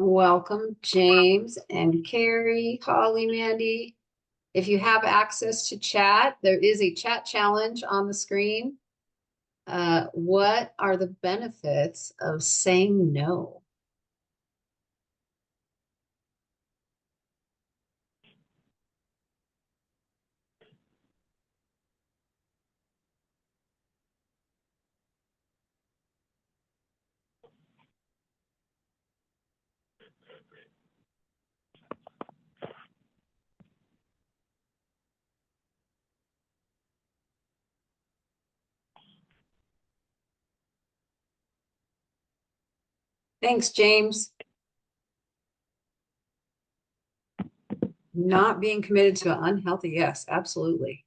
Welcome, James and Carrie, Holly, Mandy. If you have access to chat, there is a chat challenge on the screen. What are the benefits of saying no? Thanks, James. Not being committed to an unhealthy, yes, absolutely.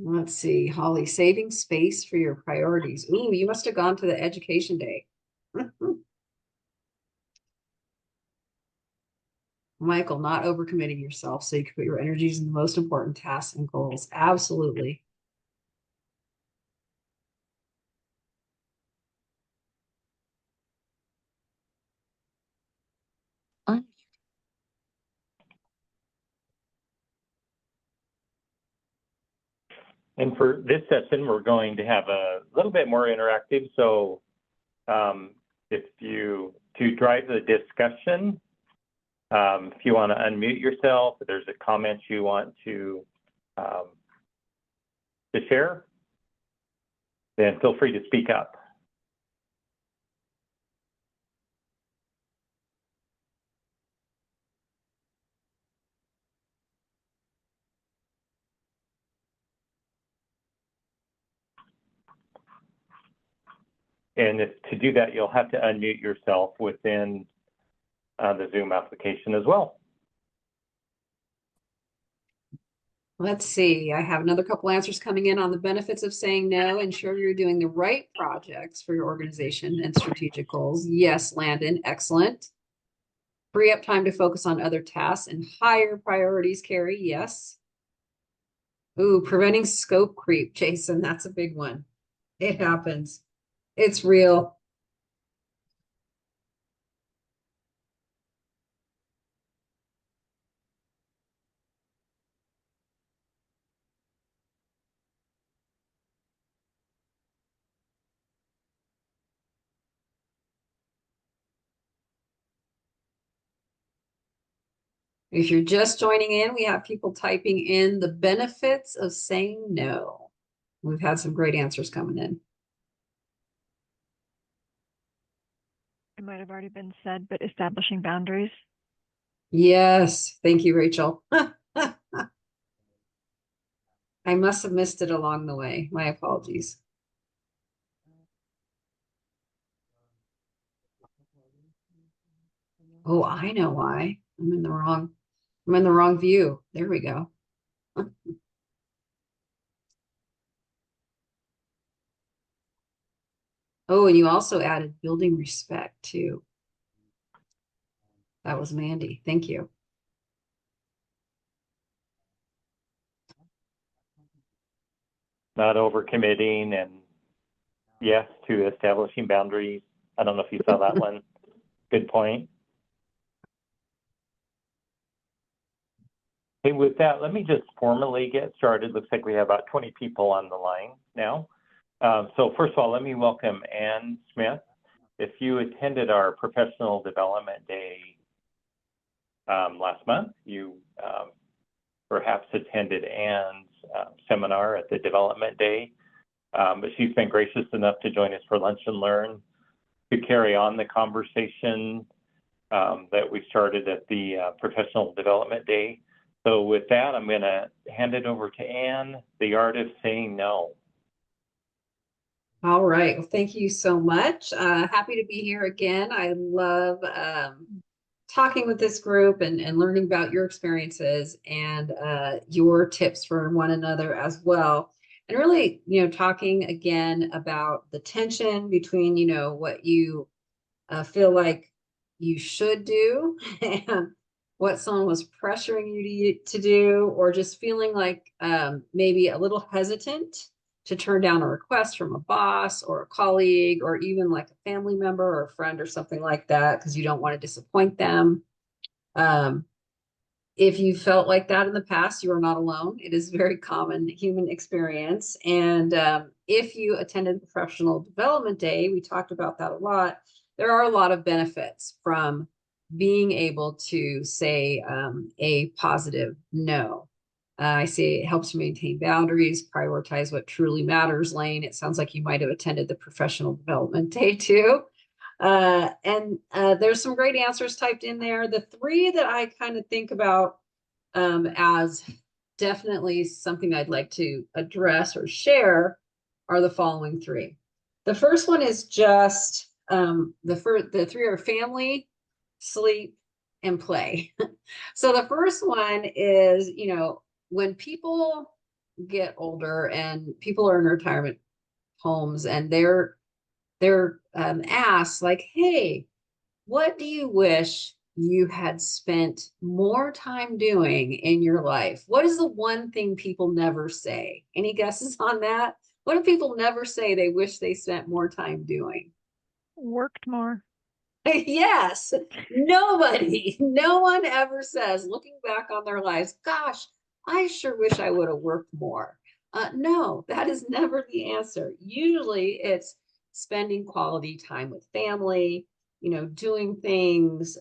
Let's see, Holly, saving space for your priorities. Ooh, you must have gone to the education day. Michael, not overcommitting yourself so you can put your energies in the most important tasks and goals. Absolutely. And for this session, we're going to have a little bit more interactive. So to drive the discussion, if you want to unmute yourself, if there's a comment you want to share, then feel free to speak up. And to do that, you'll have to unmute yourself within the Zoom application as well. Let's see, I have another couple answers coming in on the benefits of saying no. Ensure you're doing the right projects for your organization and strategic goals. Yes, Landon, excellent. Free up time to focus on other tasks and higher priorities, Carrie, yes. Ooh, preventing scope creep, Jason, that's a big one. It happens. It's real. If you're just joining in, we have people typing in the benefits of saying no. We've had some great answers coming in. It might have already been said, but establishing boundaries. Yes, thank you, Rachel. I must have missed it along the way. My apologies. Oh, I know why. I'm in the wrong view. There we go. Oh, and you also added building respect too. That was Mandy. Thank you. Not overcommitting, and yes to establishing boundaries. I don't know if you saw that one. Good point. Hey, with that, let me just formally get started. Looks like we have about 20 people on the line now. So first of all, let me welcome Ann Smith. If you attended our professional development day last month, you perhaps attended Ann's seminar at the development day, but she's been gracious enough to join us for Lunch and Learn to carry on the conversation that we started at the professional development day. So with that, I'm going to hand it over to Ann, the art of saying no. All right. Well, thank you so much. Happy to be here again. I love talking with this group and learning about your experiences and your tips for one another as well. and really, talking again about the tension between, what you feel like you should do and what someone was pressuring you to do, or just feeling like maybe a little hesitant to turn down a request from a boss or a colleague, or even like a family member or a friend or something like that, because you don't want to disappoint them. Um, if you felt like that in the past, you are not alone. It is a very common human experience. And if you attended Professional Development Day, we talked about that a lot. There are a lot of benefits from being able to say a positive no. I say it helps you maintain boundaries, prioritize what truly matters. Lane, it sounds like you might have attended the Professional Development Day too. And there's some great answers typed in there. The three that I kind of think about as definitely something I'd like to address or share are the following three. The first one is just the three are family, sleep, and play. So the first one is, when people get older and people are in retirement homes and they're asked like, hey, what do you wish you had spent more time doing in your life? What is the one thing people never say? Any guesses on that? What do people never say they wish they spent more time doing? Worked more. Yes, nobody, no one ever says, looking back on their lives, gosh, I sure wish I would have worked more. No, that is never the answer. Usually it's spending quality time with family, doing things,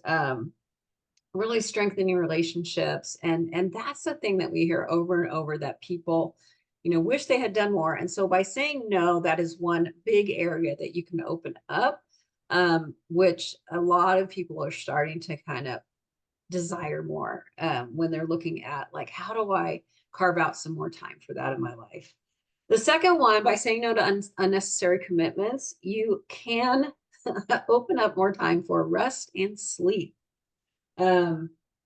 really strengthening relationships. And that's the thing that we hear over and over, that people, wish they had done more. And so by saying no, that is one big area that you can open up, which a lot of people are starting to kind of desire more when they're looking at like, how do I carve out some more time for that in my life? The second one, by saying no to unnecessary commitments, you can open up more time for rest and sleep.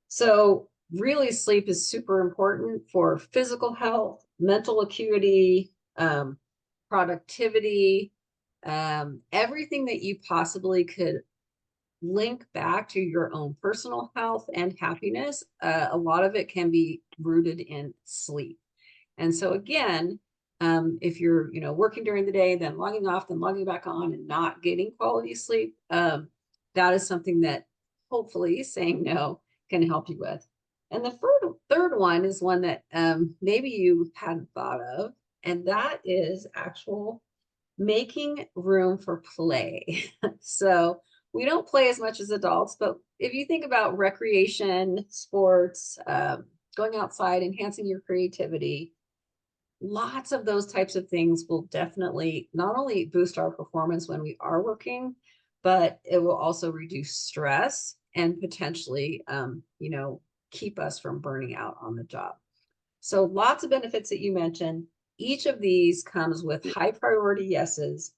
So really sleep is super important for physical health, mental acuity, productivity, everything that you possibly could link back to your own personal health and happiness. A lot of it can be rooted in sleep. And so again, if you're, working during the day, then logging off, then logging back on and not getting quality sleep, that is something that hopefully saying no can help you with. And the third one is one that maybe you hadn't thought of, and that is actual making room for play. So we don't play as much as adults, but if you think about recreation, sports, going outside, enhancing your creativity, lots of those types of things will definitely not only boost our performance when we are working, but it will also reduce stress and potentially, keep us from burning out on the job. So lots of benefits that you mentioned. Each of these comes with high priority yeses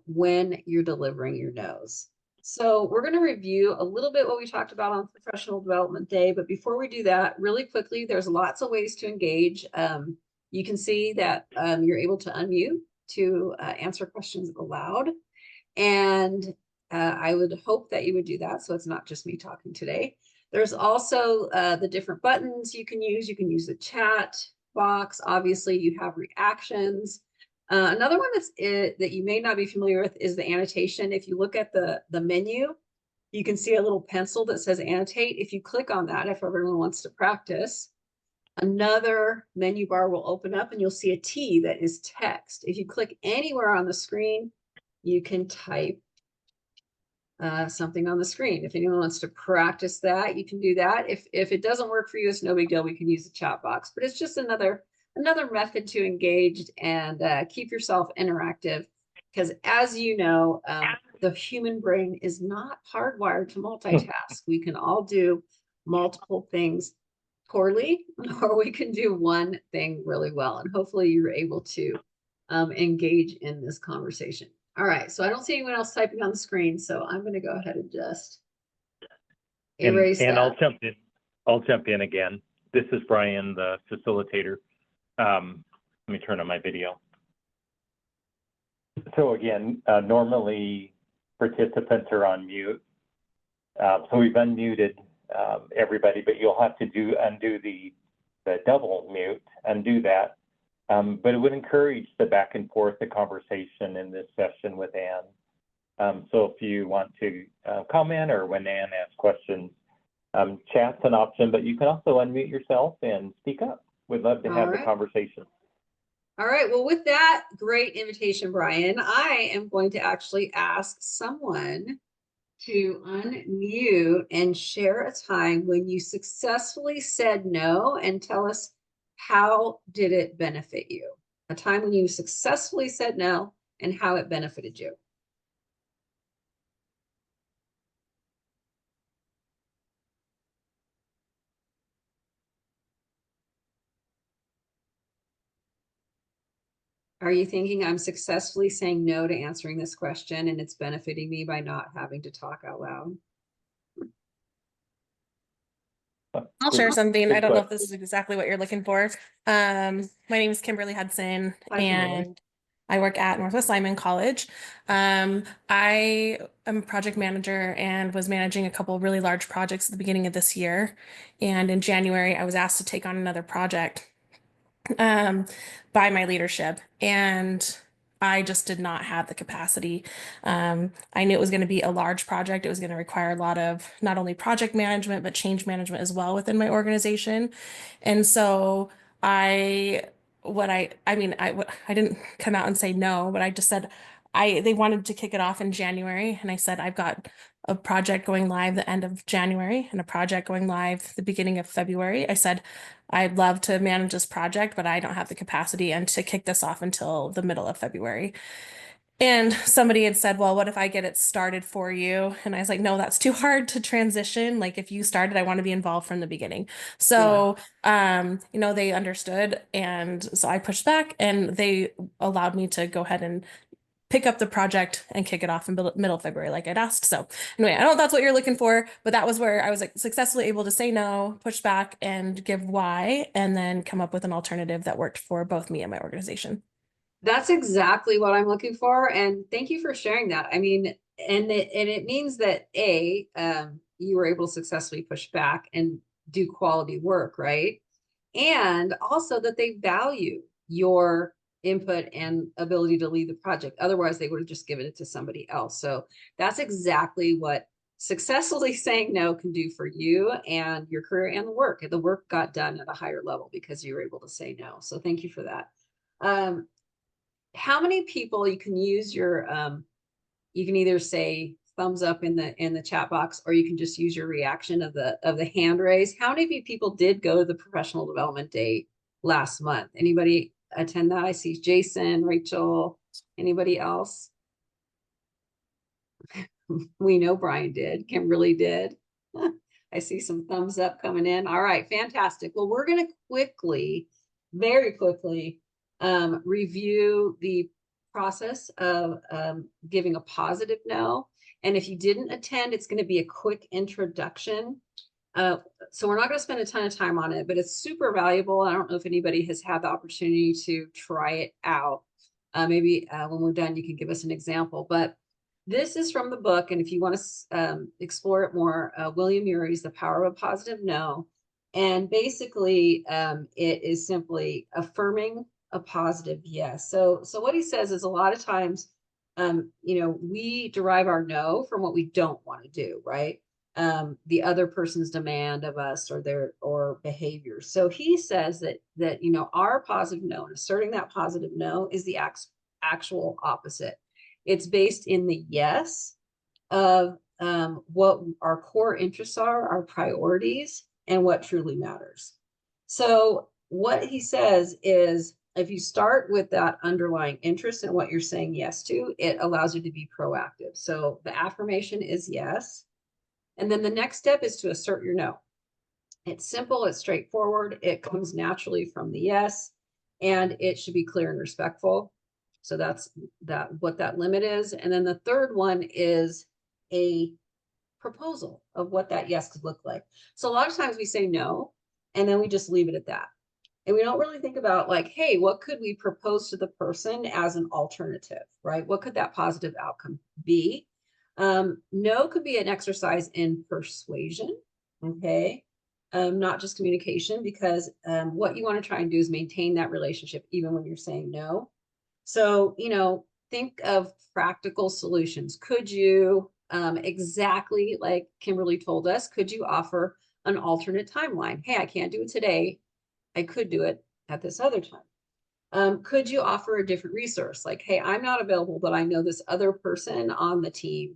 when you're delivering your no's. So we're going to review a little bit what we talked about on Professional Development Day. But before we do that, really quickly, there's lots of ways to engage. You can see that you're able to unmute to answer questions aloud. And I would hope that you would do that, so it's not just me talking today. There's also the different buttons you can use. You can use the chat box. Obviously, you have reactions. Another one that you may not be familiar with is the annotation. If you look at the menu, you can see a little pencil that says annotate. If you click on that, if everyone wants to practice, another menu bar will open up and you'll see a T that is text. If you click anywhere on the screen, you can type something on the screen. If anyone wants to practice that, you can do that. If it doesn't work for you, it's no big deal. We can use the chat box, but it's just another method to engage and keep yourself interactive. Because as you know, the human brain is not hardwired to multitask. We can all do multiple things poorly, or we can do one thing really well. And hopefully you're able to engage in this conversation. All right, so I don't see anyone else typing on the screen, so I'm going to go ahead and just erase that. And I'll jump in again. This is Brian, the facilitator. Let me turn on my video. So again, normally participants are on mute. So we've unmuted everybody, but you'll have to undo the double mute, undo that. But it would encourage the back and forth, the conversation in this session with Ann. So if you want to comment, or when Ann asks questions, chat's an option, but you can also unmute yourself and speak up. We'd love to have the conversation. All right, well, with that great invitation, Brian, I am going to actually ask someone to unmute and share a time when you successfully said no, and tell us how did it benefit you? A time when you successfully said no and how it benefited you. Are you thinking I'm successfully saying no to answering this question and it's benefiting me by not having to talk out loud? I'll share something. I don't know if this is exactly what you're looking for. My name is Kimberly Hudson, and I work at Northwest Lyman College. I am a project manager and was managing a couple really large projects at the beginning of this year. And in January, I was asked to take on another project by my leadership. And I just did not have the capacity. I knew it was going to be a large project. It was going to require a lot of not only project management, but change management as well within my organization. And so I didn't come out and say no, but I just said, they wanted to kick it off in January. And I said, I've got a project going live the end of January and a project going live the beginning of February. I said, I'd love to manage this project, but I don't have the capacity and to kick this off until the middle of February. And somebody had said, well, what if I get it started for you? And I was like, no, that's too hard to transition. Like, if you started, I want to be involved from the beginning. So, they understood. And so I pushed back, and they allowed me to go ahead and pick up the project and kick it off in middle of February, like I'd asked. So anyway, I don't know if that's what you're looking for, but that was where I was like successfully able to say no, push back, and give why, and then come up with an alternative that worked for both me and my organization. That's exactly what I'm looking for. And thank you for sharing that. I mean, and it means that you were able to successfully push back and do quality work, right? And also that they value your input and ability to lead the project. Otherwise, they would have just given it to somebody else. So that's exactly what successfully saying no can do for you and your career and the work. The work got done at a higher level because you were able to say no. So thank you for that. How many people you can use your you can either say thumbs up in the chat box, or you can just use your reaction of the hand raise. How many people did go to the professional development day last month? Anybody attend that? I see Jason, Rachel, anybody else? We know Brian did, Kimberly did. I see some thumbs up coming in. All right, fantastic. Well, we're going to very quickly review the process of giving a positive no. And if you didn't attend, it's going to be a quick introduction. So we're not going to spend a ton of time on it, but it's super valuable. I don't know if anybody has had the opportunity to try it out. Maybe when we're done, you can give us an example. But this is from the book, and if you want to explore it more, William Urey's The Power of a Positive No. And basically, it is simply affirming a positive yes. So what he says is, a lot of times, we derive our no from what we don't want to do, right? The other person's demand of us, or behavior. So he says that our positive no, and asserting that positive no, is the actual opposite. It's based in the yes of what our core interests are, our priorities, and what truly matters. So what he says is, if you start with that underlying interest in what you're saying yes to, it allows you to be proactive. So the affirmation is yes. And then the next step is to assert your no. It's simple, it's straightforward, it comes naturally from the yes, and it should be clear and respectful. So that's what that limit is. And then the third one is a proposal of what that yes could look like. So a lot of times we say no, and then we just leave it at that. And we don't really think about like, hey, what could we propose to the person as an alternative, right? What could that positive outcome be? No could be an exercise in persuasion, okay? Not just communication, because what you want to try and do is maintain that relationship even when you're saying no. So, think of practical solutions. Could you, exactly like Kimberly told us, could you offer an alternate timeline? Hey, I can't do it today. I could do it at this other time. Could you offer a different resource? Like, hey, I'm not available, but I know this other person on the team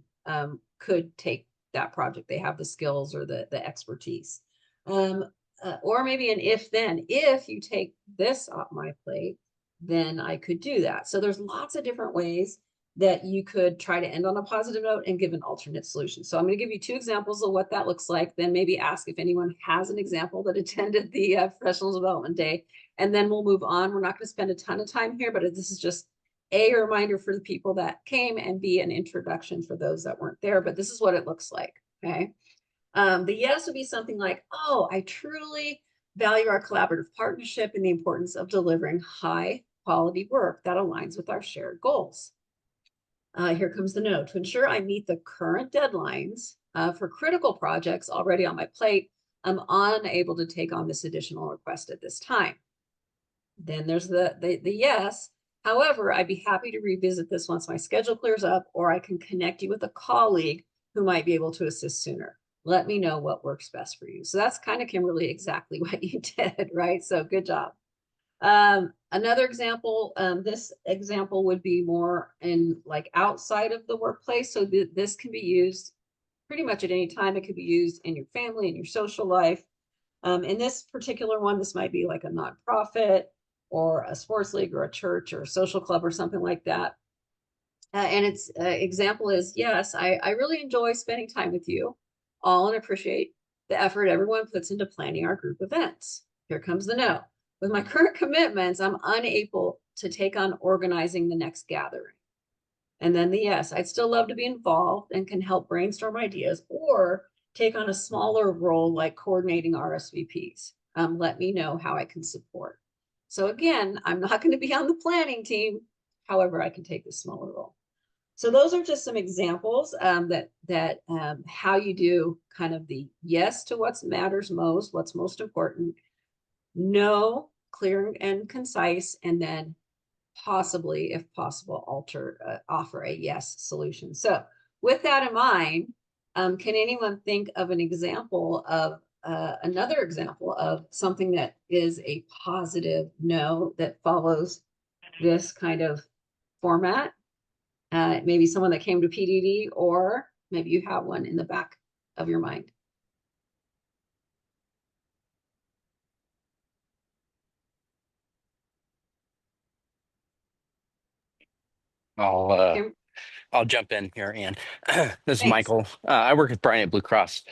could take that project. They have the skills or the expertise. Or maybe an if then, if you take this off my plate, then I could do that. So there's lots of different ways that you could try to end on a positive note and give an alternate solution. So I'm going to give you 2 examples of what that looks like, then maybe ask if anyone has an example that attended the professional development day, and then we'll move on. We're not going to spend a ton of time here, but this is just A, a reminder for the people that came, and B, an introduction for those that weren't there, but this is what it looks like, okay? The yes would be something like, oh, I truly value our collaborative partnership and the importance of delivering high quality work that aligns with our shared goals. Here comes the no. To ensure I meet the current deadlines for critical projects already on my plate, I'm unable to take on this additional request at this time. Then there's the yes. However, I'd be happy to revisit this once my schedule clears up, or I can connect you with a colleague who might be able to assist sooner. Let me know what works best for you. So that's kind of, Kimberly, exactly what you did, right? So good job. Another example, this example would be more in like outside of the workplace. So this can be used pretty much at any time. It could be used in your family, in your social life. In this particular one, this might be like a nonprofit or a sports league or a church or a social club or something like that. And its example is, yes, I really enjoy spending time with you all and appreciate the effort everyone puts into planning our group events. Here comes the no. With my current commitments, I'm unable to take on organizing the next gathering. And then the yes, I'd still love to be involved and can help brainstorm ideas or take on a smaller role like coordinating RSVPs. Let me know how I can support. So again, I'm not going to be on the planning team. However, I can take this smaller role. So those are just some examples that how you do kind of the yes to what matters most, what's most important, no, clear and concise, and then possibly, if possible, offer a yes solution. So with that in mind, can anyone think of an example of another example of something that is a positive no that follows this kind of format? Maybe someone that came to PDD, or maybe you have one in the back of your mind. Kim? I'll jump in here, Ann. This is Thanks. Michael. I work with Brian at Blue Cross,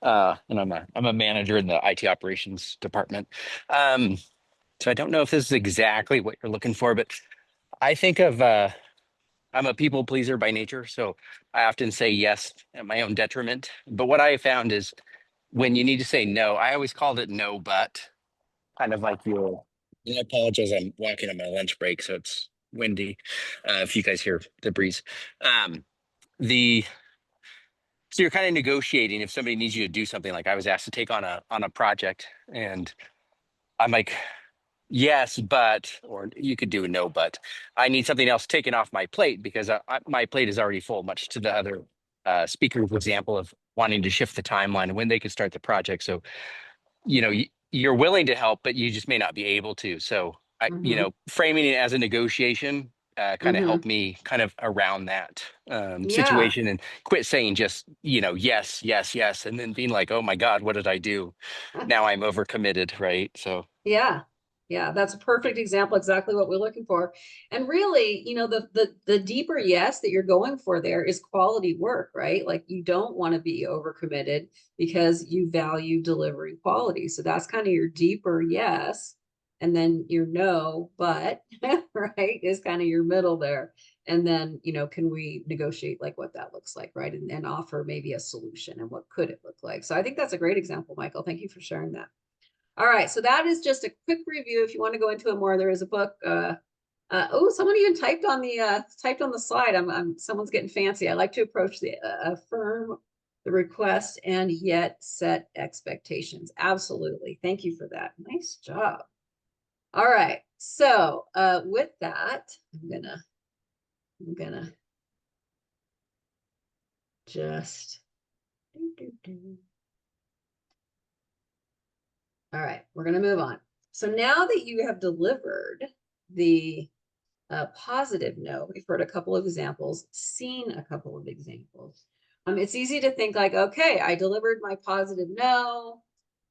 and I'm a manager in the IT operations department. So I don't know if this is exactly what you're looking for, but I think of I'm a people pleaser by nature, so I often say yes at my own detriment. But what I found is when you need to say no, I always called it no, but kind of like you. And I apologize. I'm walking on my lunch break, so it's windy. If you guys hear the breeze. The So you're kind of negotiating if somebody needs you to do something. Like I was asked to take on a project, and I'm like, yes, but, or you could do a no, but I need something else taken off my plate because my plate is already full. Much to the other speaker's example of wanting to shift the timeline and when they could start the project. So you're willing to help, but you just may not be able to. So framing it as a negotiation kind of helped me kind of around that Yeah. situation and quit saying just, yes, yes, yes. And then being like, oh my God, what did I do? Now I'm overcommitted, right? So Yeah. Yeah, that's a perfect example, exactly what we're looking for. And really, the deeper yes that you're going for there is quality work, right? Like you don't want to be overcommitted because you value delivering quality. So that's kind of your deeper yes. And then your no, but right, is kind of your middle there. And then, can we negotiate like what that looks like, right? And offer maybe a solution and what could it look like? So I think that's a great example, Michael. Thank you for sharing that. All right, so that is just a quick review. If you want to go into it more, there is a book. Oh, someone even typed on the slide. Someone's getting fancy. I like to approach the affirm the request and yet set expectations. Absolutely. Thank you for that. Nice job. All right. So with that, I'm gonna just All right, we're gonna move on. So now that you have delivered the positive no, we've heard a couple of examples, seen a couple of examples. It's easy to think like, okay, I delivered my positive no,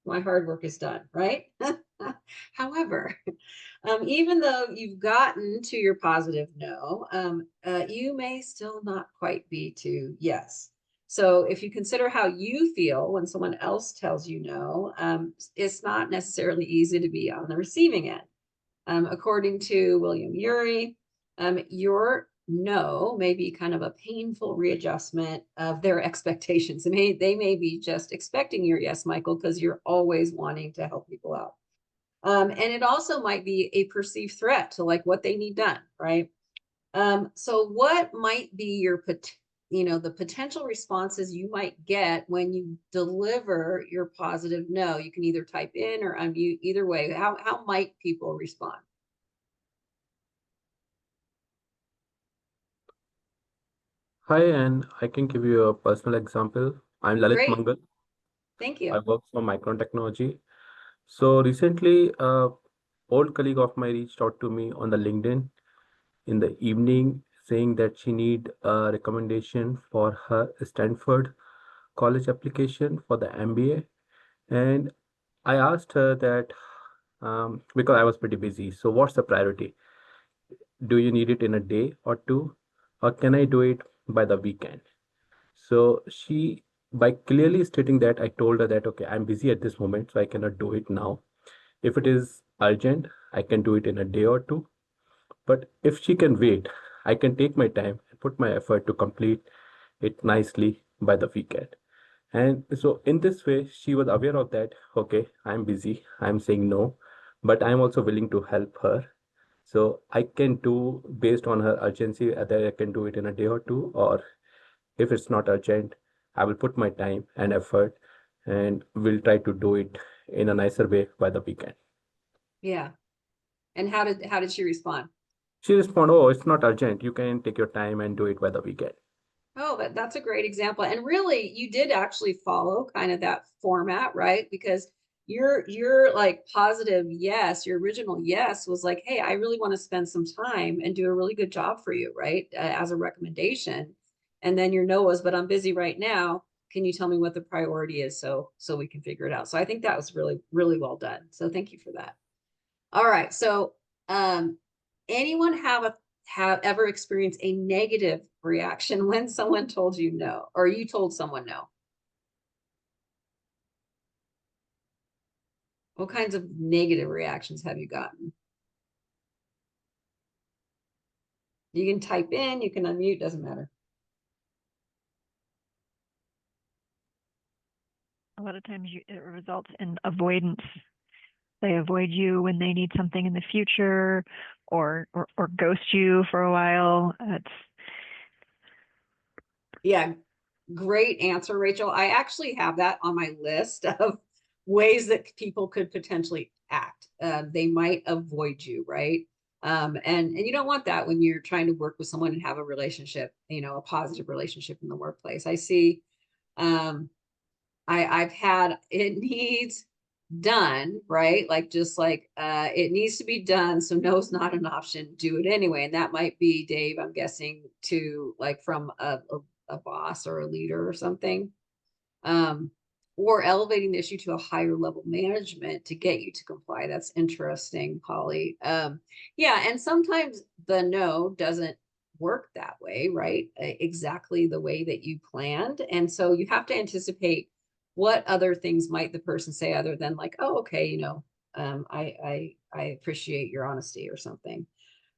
my hard work is done, right? However, even though you've gotten to your positive no, you may still not quite be to yes. So if you consider how you feel when someone else tells you no, it's not necessarily easy to be on the receiving end. According to William Ury, your no may be kind of a painful readjustment of their expectations. They may be just expecting your yes, Michael, because you're always wanting to help people out. And it also might be a perceived threat to like what they need done, right? So what might be the potential responses you might get when you deliver your positive no? You can either type in or unmute, either way. How might people respond? Hi, and I can give you a personal example. I'm Lalit Great, Mangal. thank I you. work for Micron Technology. So recently, old colleague of mine reached out to me on the LinkedIn in the evening saying that she need a recommendation for her Stanford college application for the MBA. And I asked her that because I was pretty busy, so what's the priority? Do you need it in a day or two, or can I do it by the weekend? So she, by clearly stating that, I told her that, okay, I'm busy at this moment, so I cannot do it now. If it is urgent, I can do it in a day or two. But if she can wait, I can take my time and put my effort to complete it nicely by the weekend. And so in this way, she was aware of that. Okay, I'm busy. I'm saying no, but I'm also willing to help her. So I can do based on her urgency, either I can do it in a day or two, or if it's not urgent, I will put my time and effort and will try to do it in a nicer way by the weekend. Yeah. And how did she respond? She responded, oh, it's not urgent. You can take your time and do it by the weekend. Oh, that's a great example. And really, you did actually follow kind of that format, right? Because your like positive yes, your original yes was like, hey, I really want to spend some time and do a really good job for you, right? As a recommendation. And then your no was, but I'm busy right now. Can you tell me what the priority is so we can figure it out? So I think that was really, really well done. So thank you for that. All right. So anyone have ever experienced a negative reaction when someone told you no, or you told someone no? What kinds of negative reactions have you gotten? You can type in, you can unmute, doesn't matter. A lot of times it results in avoidance. They avoid you when they need something in the future, or ghost you for a while. Yeah, great answer, Rachel. I actually have that on my list of ways that people could potentially act. They might avoid you, right? And you don't want that when you're trying to work with someone and have a relationship, a positive relationship in the workplace. I see I've had it needs done, right? Like just like it needs to be done. So no is not an option. Do it anyway. And that might be, Dave, I'm guessing, to like from a boss or a leader or something. Or elevating the issue to a higher level management to get you to comply. That's interesting, Polly. Yeah, and sometimes the no doesn't work that way, right? Exactly the way that you planned. And so you have to anticipate what other things might the person say other than like, oh, okay, I appreciate your honesty or something.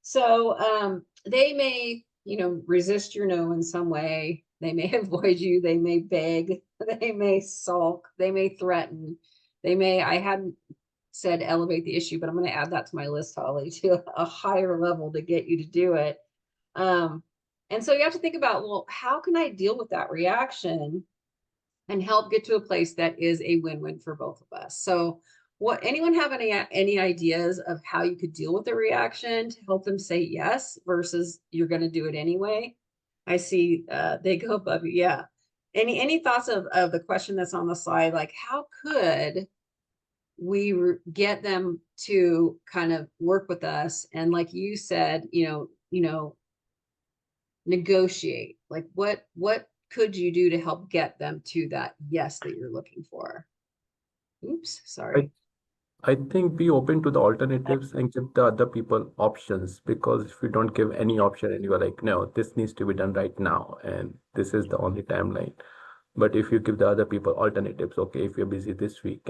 So they may, resist your no in some way. They may avoid you. They may beg. They may sulk. They may threaten. I had said elevate the issue, but I'm going to add that to my list, Holly, to a higher level to get you to do it. And so you have to think about, well, how can I deal with that reaction and help get to a place that is a win-win for both of us? So anyone have any ideas of how you could deal with the reaction to help them say yes versus you're going to do it anyway? I see they go above you. Yeah. Any thoughts of the question that's on the slide? Like, how could we get them to kind of work with us? And like you said, negotiate. Like, what could you do to help get them to that yes that you're looking for? Oops, sorry. I think be open to the alternatives and give the other people options, because if you don't give any option and you are like, no, this needs to be done right now and this is the only timeline. But if you give the other people alternatives, okay, if you're busy this week,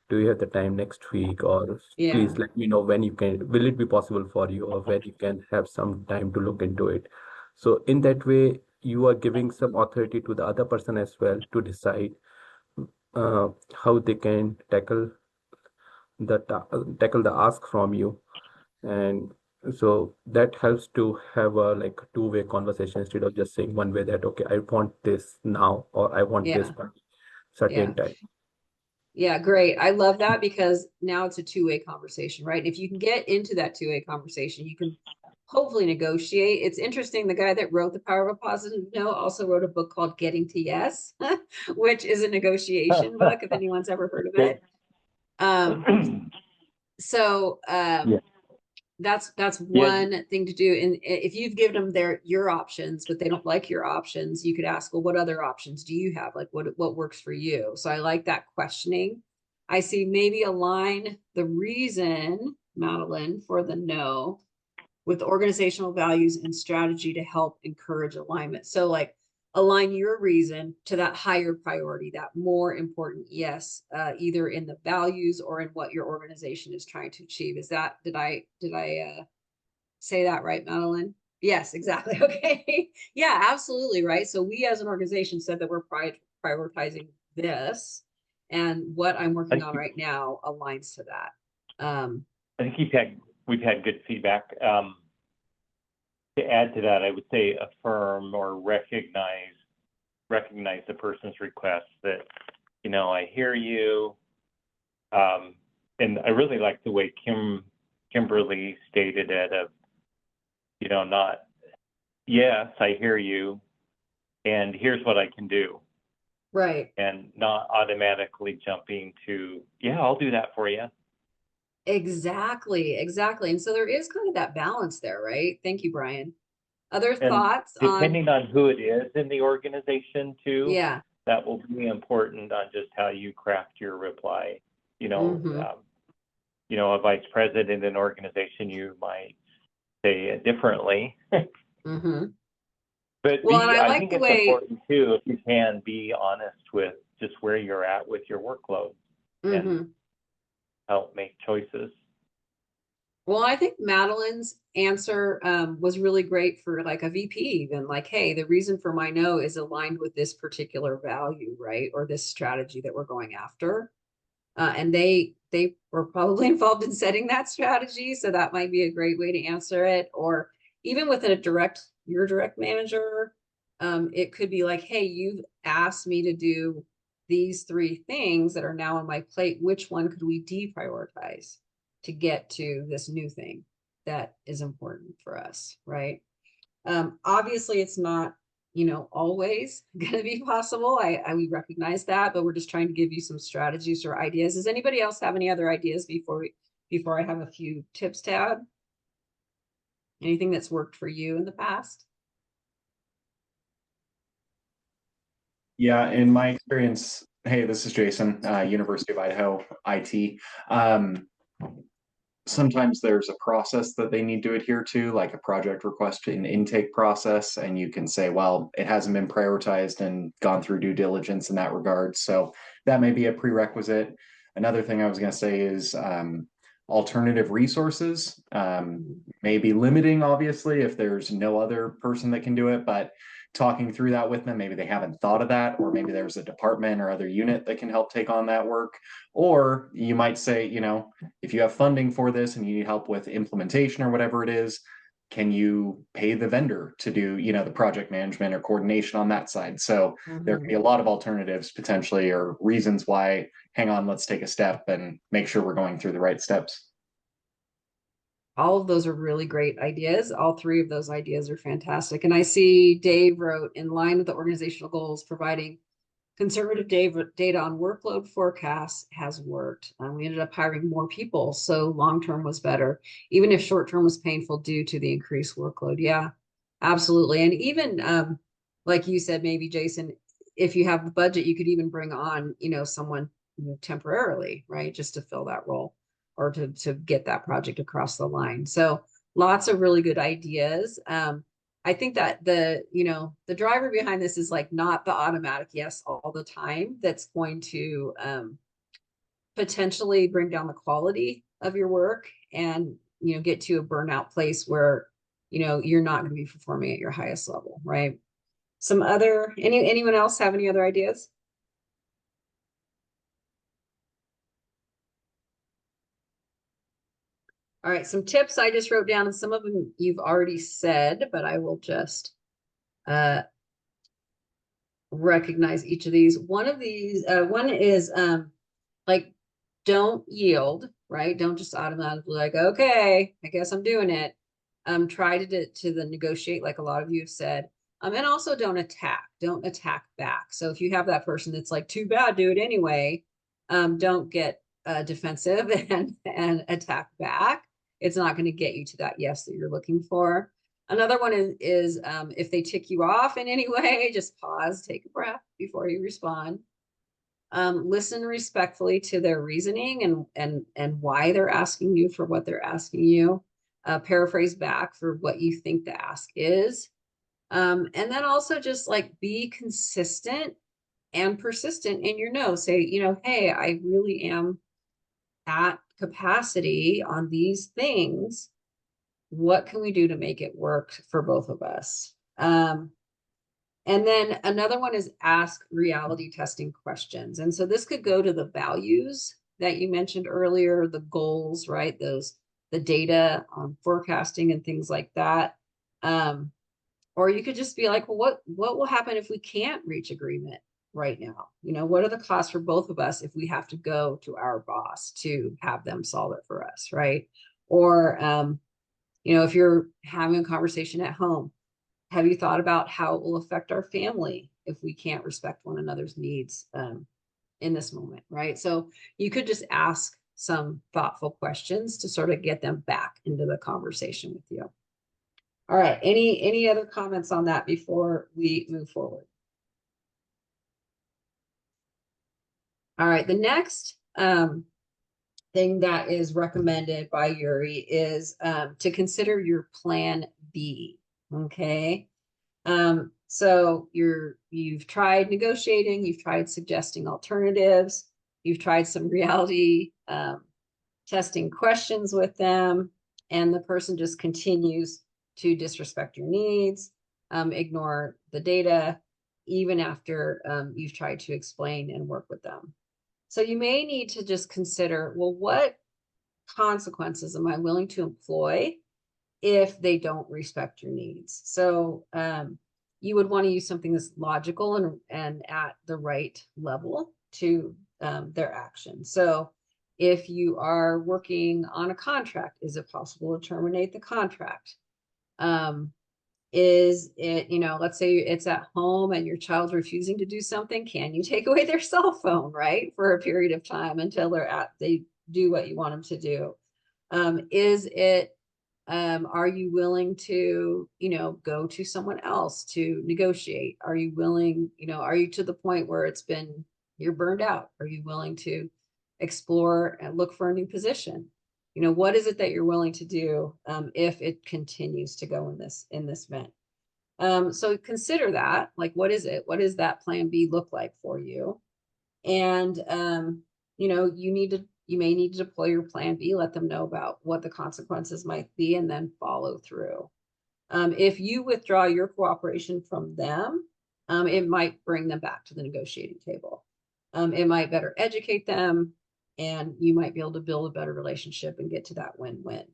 do you have the time next week? Or Yeah. please let me know when you can, will it be possible for you, or when you can have some time to look into it. So in that way, you are giving some authority to the other person as well to decide how they can tackle the ask from you. And so that helps to have a like two-way conversation instead of just saying one way that, okay, I want this now, or I want this Yeah. by certain time. Yeah, great. I love that, because now it's a two-way conversation, right? If you can get into that two-way conversation, you can hopefully negotiate. It's interesting. The guy that wrote The Power of a Positive No also wrote a book called Getting to Yes, which is a negotiation book, if anyone's ever heard of it. So Yeah. that's one thing to do. And if you've given them your options, but they don't like your options, you could ask, well, what other options do you have? Like what works for you? So I like that questioning. I see maybe align the reason, Madeline, for the no with organizational values and strategy to help encourage alignment. So like align your reason to that higher priority, that more important yes, either in the values or in what your organization is trying to achieve. Is that, did I say that right, Madeline? Yes, exactly. Okay. Yeah, absolutely. Right. So we as an organization said that we're prioritizing this, and what I'm working on right now aligns to that. I think we've had good feedback. To add to that, I would say affirm or recognize the person's request that, I hear you. And I really like the way Kimberly stated it of, not, yes, I hear you, and here's what I can do. Right. And not automatically jumping to, yeah, I'll do that for you. Exactly. And so there is kind of that balance there, right? Thank you, Brian. Other And thoughts depending on who it is in the organization too, yeah, that will be important on just how you craft your reply. A vice president in an organization, you might say it differently. But well, and I think like the it's way important too, if you can be honest with just where you're at with your workload and help make choices. Well, I think Madeline's answer was really great for like a VP, even like, hey, the reason for my no is aligned with this particular value, right? Or this strategy that we're going after. And they were probably involved in setting that strategy. So that might be a great way to answer it. Or even with your direct manager, it could be like, hey, you've asked me to do these 3 things that are now on my plate. Which one could we deprioritize to get to this new thing that is important for us, right? Obviously it's not, always going to be possible. We recognize that, but we're just trying to give you some strategies or ideas. Does anybody else have any other ideas before I have a few tips to add? Anything that's worked for you in the past? Yeah, in my experience, hey, this is Jason, University of Idaho, IT. Sometimes there's a process that they need to adhere to, like a project request and intake process, and you can say, well, it hasn't been prioritized and gone through due diligence in that regard. So that may be a prerequisite. Another thing I was going to say is alternative resources. Maybe limiting, obviously, if there's no other person that can do it, but talking through that with them, maybe they haven't thought of that, or maybe there's a department or other unit that can help take on that work. Or you might say, you know, if you have funding for this and you need help with implementation or whatever it is, can you pay the vendor to do, you know, the project management or coordination on that side? So there can be a lot of alternatives potentially, or reasons why, hang on, let's take a step and make sure we're going through the right steps. All of those are really great ideas. All three of those ideas are fantastic. And I see Dave wrote, in line with the organizational goals, providing conservative data on workload forecasts has worked. We ended up hiring more people, so long-term was better, even if short-term was painful due to the increased workload. Yeah, absolutely. And even like you said, maybe Jason, if you have the budget, you could even bring on, you know, someone, you know, temporarily, right, just to fill that role or to get that project across the line. So lots of really good ideas. I think that the driver behind this is like not the automatic yes all the time that's going to potentially bring down the quality of your work and, you know, get to a burnout place where, you know, you're not going to be performing at your highest level, right? Some other, anyone else have any other ideas? All right, some tips I just wrote down, and some of them you've already said, but I will just recognize each of these. One of these, one is like, don't yield, right? Don't just automatically like, okay, I guess I'm doing it. Try to negotiate, like a lot of you have said. And also don't attack back. So if you have that person that's like, too bad, do it anyway. Don't get defensive and attack back. It's not going to get you to that yes that you're looking for. Another one is if they tick you off in any way, just pause, take a breath before you respond. Listen respectfully to their reasoning and why they're asking you for what they're asking you. Paraphrase back for what you think the ask is. And then also just like be consistent and persistent in your no. Say, you know, hey, I really am at capacity on these things. What can we do to make it work for both of us? And then another one is ask reality testing questions. And so this could go to the values that you mentioned earlier, the goals, right? The data on forecasting and things like that. Or you could just be like, well, what will happen if we can't reach agreement right now? You know, what are the costs for both of us if we have to go to our boss to have them solve it for us, right? Or, you know, if you're having a conversation at home, have you thought about how it will affect our family if we can't respect one another's needs in this moment, right? So you could just ask some thoughtful questions to sort of get them back into the conversation with you. All right, any other comments on that before we move forward? All right, the next thing that is recommended by Yuri is to consider your plan B. Okay. So you've tried negotiating, you've tried suggesting alternatives, you've tried some reality testing questions with them, and the person just continues to disrespect your needs, ignore the data, even after you've tried to explain and work with them. So you may need to just consider, well, what consequences am I willing to employ if they don't respect your needs? So you would want to use something that's logical and at the right level to their action. So if you are working on a contract, is it possible to terminate the contract? Is it, you know, let's say it's at home and your child's refusing to do something, can you take away their cell phone, right, for a period of time until they do what you want them to do? Is it, are you willing to, you know, go to someone else to negotiate? Are you willing, you know, are you to the point where you're burned out? Are you willing to explore and look for a new position? You know, what is it that you're willing to do if it continues to go in this vent? So consider that, like, what is it? What does that plan B look like for you? And, you know, you need to You may need to deploy your plan B, let them know about what the consequences might be, and then follow through. If you withdraw your cooperation from them, it might bring them back to the negotiating table. It might better educate them, and you might be able to build a better relationship and get to that win-win.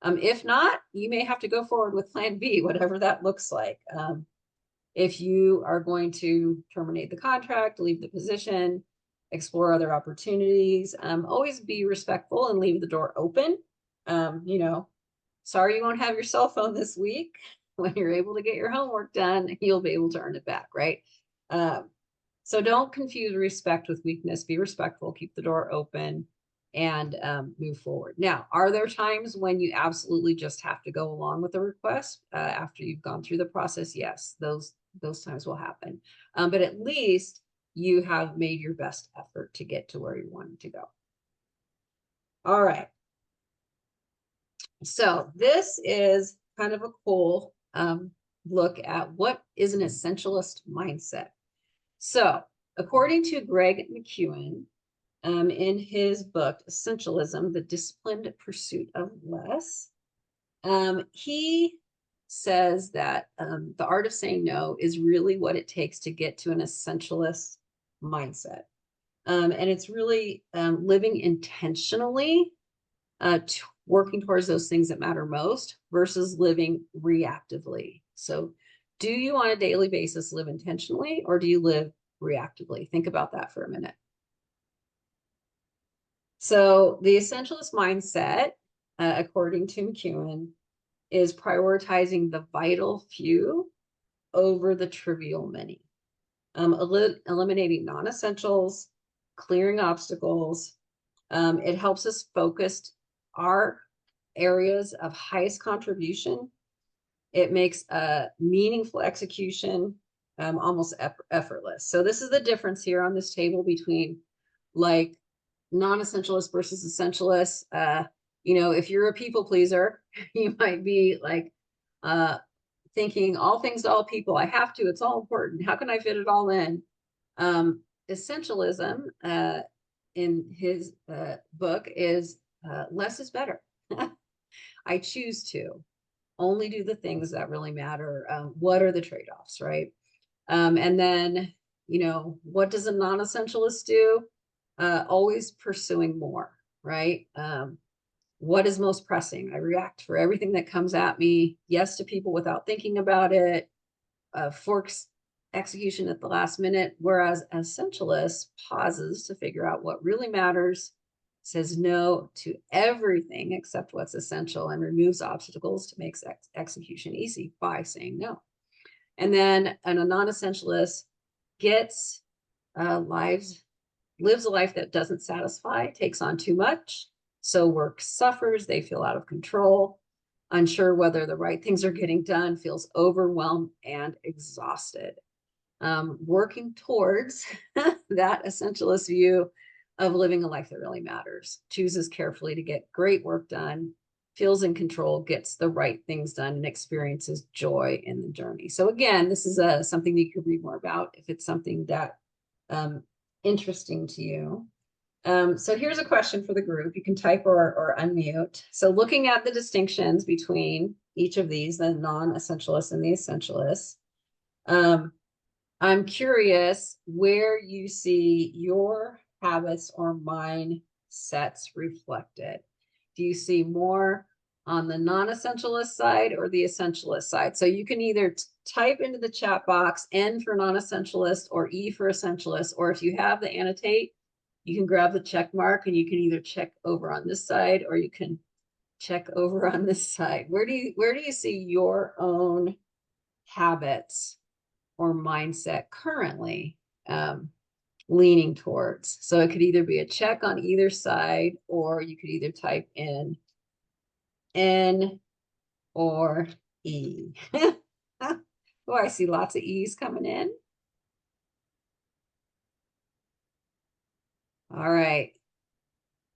If not, you may have to go forward with plan B, whatever that looks like. If you are going to terminate the contract, leave the position, explore other opportunities, always be respectful and leave the door open. You know, sorry you won't have your cell phone this week. When you're able to get your homework done, you'll be able to earn it back, right? So don't confuse respect with weakness. Be respectful, keep the door open, and move forward. Now, are there times when you absolutely just have to go along with the request after you've gone through the process? Yes, those times will happen. But at least you have made your best effort to get to where you wanted to go. All right. So this is kind of a cool look at what is an essentialist mindset. So according to Greg McKeown, in his book, Essentialism, The Disciplined Pursuit of Less, he says that the art of saying no is really what it takes to get to an essentialist mindset. And it's really living intentionally, working towards those things that matter most versus living reactively. So do you on a daily basis live intentionally, or do you live reactively? Think about that for a minute. So the essentialist mindset, according to McKeown, is prioritizing the vital few over the trivial many, eliminating non-essentials, clearing obstacles. It helps us focus our areas of highest contribution. It makes a meaningful execution almost effortless. So this is the difference here on this table between like non-essentialist versus essentialist. You know, if you're a people pleaser, you might be like thinking all things to all people. I have to, it's all important. How can I fit it all in? Essentialism in his book is less is better. I choose to only do the things that really matter. What are the trade-offs, right? And then, you know, what does a non-essentialist do? Always pursuing more, right? What is most pressing? I react for everything that comes at me. Yes to people without thinking about it. Forks execution at the last minute. Whereas essentialist pauses to figure out what really matters, says no to everything except what's essential, and removes obstacles to make execution easy by saying no. And then a non-essentialist gets lives a life that doesn't satisfy, takes on too much. So work suffers, they feel out of control, unsure whether the right things are getting done, feels overwhelmed and exhausted. Working towards that essentialist view of living a life that really matters, chooses carefully to get great work done, feels in control, gets the right things done, and experiences joy in the journey. So again, this is something you could read more about if it's something that interesting to you. So here's a question for the group. You can type or unmute. So looking at the distinctions between each of these, the non-essentialists and the essentialists, I'm curious where you see your habits or mindsets reflected. Do you see more on the non-essentialist side or the essentialist side? So you can either type into the chat box N for non-essentialist or E for essentialist, or if you have the annotate, you can grab the check mark and you can either check over on this side or you can check over on this side. Where do you see your own habits or mindset currently leaning towards? So it could either be a check on either side, or you could either type in N or E. Oh, I see lots of E's coming in. All right.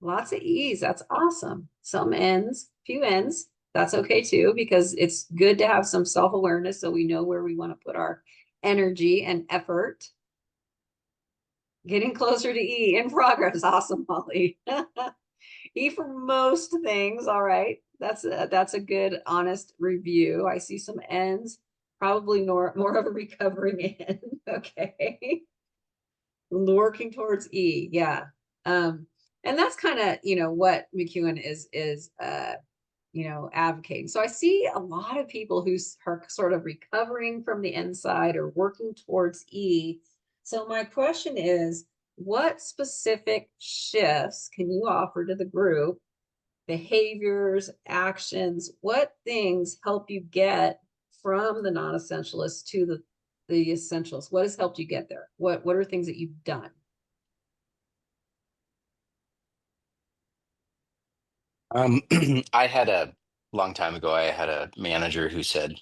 Lots of E's. That's awesome. Some N's, few N's. That's okay too, because it's good to have some self-awareness so we know where we want to put our energy and effort. Getting closer to E, in progress. Awesome, Molly. E for most things. All right. That's a good, honest review. I see some N's, probably more of a recovering N. Okay. Working towards E. Yeah. And that's kind of, what McEwen is advocating. So I see a lot of people who are sort of recovering from the inside or working towards E. So my question is, what specific shifts can you offer to the group? Behaviors, actions, what things help you get from the non-essentialists to the essentials? What has helped you get there? What are things that you've done? I had a long time ago, I had a manager who said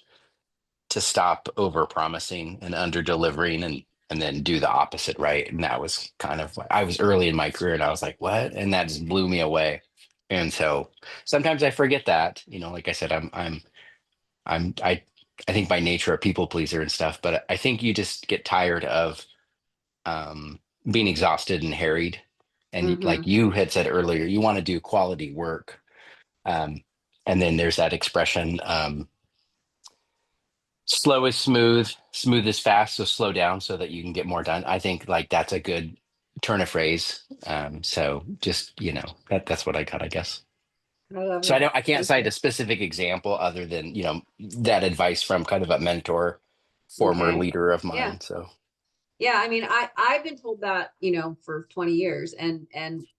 to stop over promising and under delivering and then do the opposite, right? And that was kind of like I was early in my career and I was like, what? And that just blew me away. And so sometimes I forget that, like I said, I'm I think by nature a people pleaser and stuff, but I think you just get tired of being exhausted and harried. And Mm-hmm. like you had said earlier, you want to do quality work. Um, and then there's that expression, slow is smooth, smooth is fast. So slow down so that you can get more done. I think like that's a good turn of phrase. So just, that's what I got, I guess. I love So that. I can't Thank cite you. a specific example other than, that advice from kind of a mentor, former Okay. leader of Yeah. mine. So, Yeah, I mean, I've been told that, for 20 years, and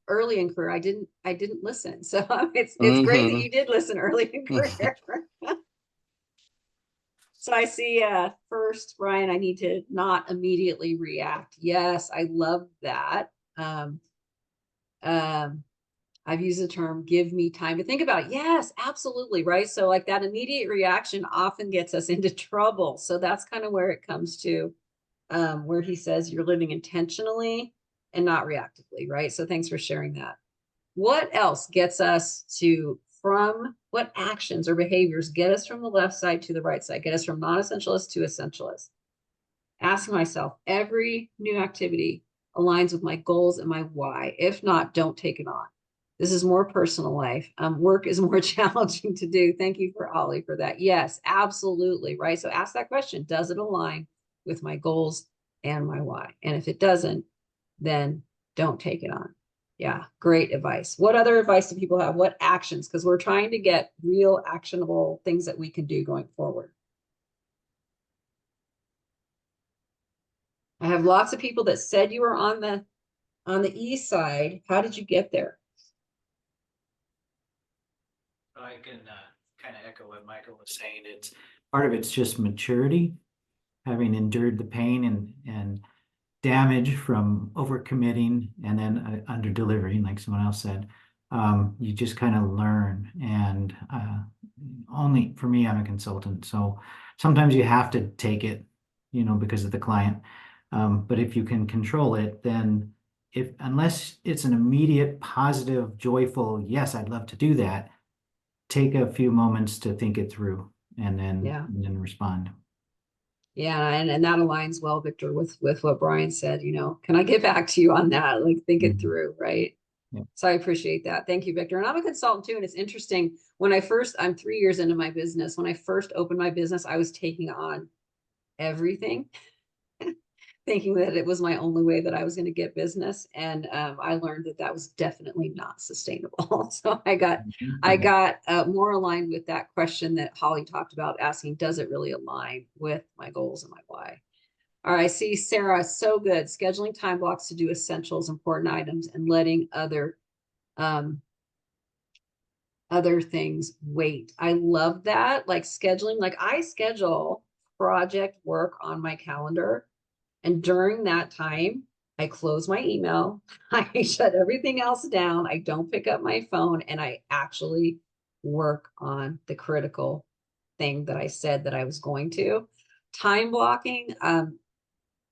early in career I didn't listen. So it's great that hmm you did listen early in career. So I see first, Brian, I need to not immediately react. Yes, I love that. Um, I've used the term give me time to think about it. Yes, absolutely. Right. So like that immediate reaction often gets us into trouble. So that's kind of where it comes to where he says you're living intentionally and not reactively, right? So thanks for sharing that. What else gets us from what actions or behaviors get us from the left side to the right side, get us from non-essentialist to essentialist? Asking myself, every new activity aligns with my goals and my why. If not, don't take it on. This is more personal life. Work is more challenging to do. Thank you for Ollie for that. Yes, absolutely. Right. So ask that question. Does it align with my goals and my why? And if it doesn't, then don't take it on. Yeah, great advice. What other advice do people have? What actions? Because we're trying to get real actionable things that we can do going forward. I have lots of people that said you were on the east side. How did you get there? I can kind of echo what Michael was saying. It's part of it's just maturity, having endured the pain and damage from overcommitting and then under delivering, like someone else said. You just kind of learn. And only for me, I'm a consultant, so sometimes you have to take it, because of the client. But if you can control it, then unless it's an immediate, positive, joyful, yes, I'd love to do that, take a few moments to think it through and then respond. Yeah, and that aligns well, Victor, with what Brian said. Can I get back to you on that? Like think it through, right? Yeah. So I appreciate that. Thank you, Victor. And I'm a consultant too. And it's interesting. I'm 3 years into my business. When I first opened my business, I was taking on everything, thinking that it was my only way that I was going to get business. And I learned that was definitely not sustainable. So I got more aligned with that question that Holly talked about, asking, does it really align with my goals and my why? All right, I see Sarah, so good. Scheduling time blocks to do essentials, important items, and letting other things wait. I love that. Like scheduling, like I schedule project work on my calendar. And during that time, I close my email, I shut everything else down, I don't pick up my phone, and I actually work on the critical thing that I said that I was going to. Time blocking,